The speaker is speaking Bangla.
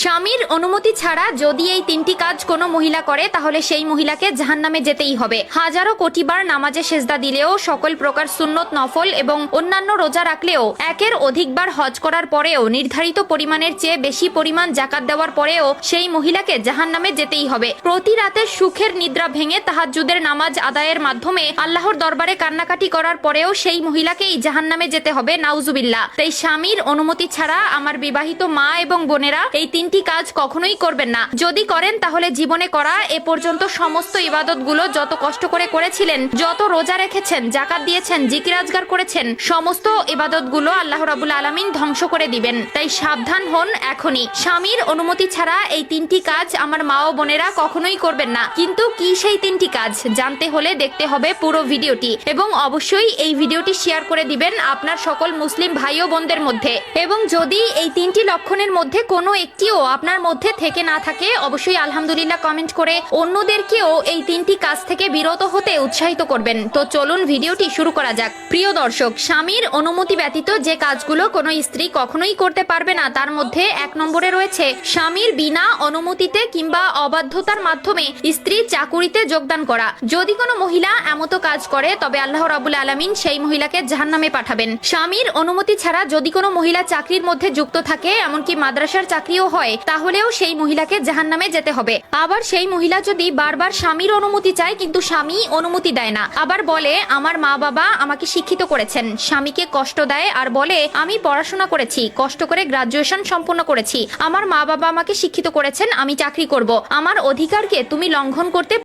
স্বামীর অনুমতি ছাড়া যদি এই তিনটি কাজ কোনো মহিলা করে তাহলে সেই মহিলাকে জাহান্নামে যেতেই হবে। হাজারো কোটিবার নামাজে সেজদা দিলেও, সকল প্রকার সুন্নত নফল এবং অন্যান্য রোজা রাখলেও, একের অধিকবার হজ করার পরেও, নির্ধারিত পরিমাণের চেয়ে বেশি পরিমাণ জাকাত দেওয়ার পরেও সেই মহিলাকে জাহান্নামে যেতেই হবে। প্রতি রাতে সুখের নিদ্রা ভেঙে তাহাজ্জুদের নামাজ আদায়ের মাধ্যমে আল্লাহর দরবারে কান্নাকাটি করার পরেও সেই মহিলাকেই জাহান্নামে যেতে হবে, নাউজুবিল্লাহ। তাই স্বামীর অনুমতি ছাড়া আমার বিবাহিত মা এবং বোনেরা এই তিনটি কাজ কখনোই করবেন না। যদি করেন তাহলে জীবনে করা এ পর্যন্ত সমস্ত ইবাদতগুলো যত কষ্ট করে করেছিলেন, যত রোজা রেখেছেন, জাকাত দিয়েছেন, জিকির আজগার করেছেন, সমস্ত ইবাদতগুলো আল্লাহ রাব্বুল আলামিন ধ্বংস করে দিবেন। তাই সাবধান হন এখনই। স্বামীর অনুমতি ছাড়া এই তিনটি কাজ আমার মা ও বোনেরা কখনোই করবেন না। কিন্তু কি সেই তিনটি কাজ জানতে হলে দেখতে হবে পুরো ভিডিওটি, এবং অবশ্যই এই ভিডিওটি শেয়ার করে দিবেন আপনার সকল মুসলিম ভাই ও বোনদের মধ্যে। এবং যদি এই তিনটি লক্ষণের মধ্যে কোনো একটিও আপনার মধ্যে থেকে না থাকে, অবশ্যই আলহামদুলিল্লাহ কমেন্ট করে অন্যদেরকেও এই তিনটি কাজ থেকে বিরত হতে উৎসাহিত করবেন। তো চলুন ভিডিওটি শুরু করা যাক। প্রিয় দর্শক, স্বামীর অনুমতি ব্যতীত যে কাজগুলো কোনো স্ত্রী কখনোই করতে পারবে না তার মধ্যে 1 নম্বরে রয়েছে স্বামীর বিনা অনুমতিতে কিংবা অবাধ্যতার মাধ্যমে স্ত্রী চাকুরিতে যোগদান করা। যদি কোনো মহিলা এমতো কাজ করে তবে আল্লাহ রাব্বুল আলামিন সেই মহিলাকে জাহান্নামে পাঠাবেন। স্বামীর অনুমতি ছাড়া যদি কোনো মহিলা চাকরির মধ্যে যুক্ত থাকে, এমনকি মাদ্রাসার চাকরিও হয়, তাহলেও সেই মহিলাকে জাহান্নামে যেতে হবে। আবার সেই মহিলা যদি বারবার স্বামীর অনুমতি চায় কিন্তু স্বামী অনুমতি দেয় না, আবার বলে আমার মা বাবা আমাকে শিক্ষিত করেছেন, স্বামীকে কষ্ট দেয় আর বলে আমি পড়াশোনা করেছি, কষ্ট করে গ্রাজুয়েশন সম্পন্ন করেছি, আমার মা বাবা আমাকে শিক্ষিত করেছেন, আমি চাকরি করব, আমার অধিকারকে তুমি লঙ্ঘন করতে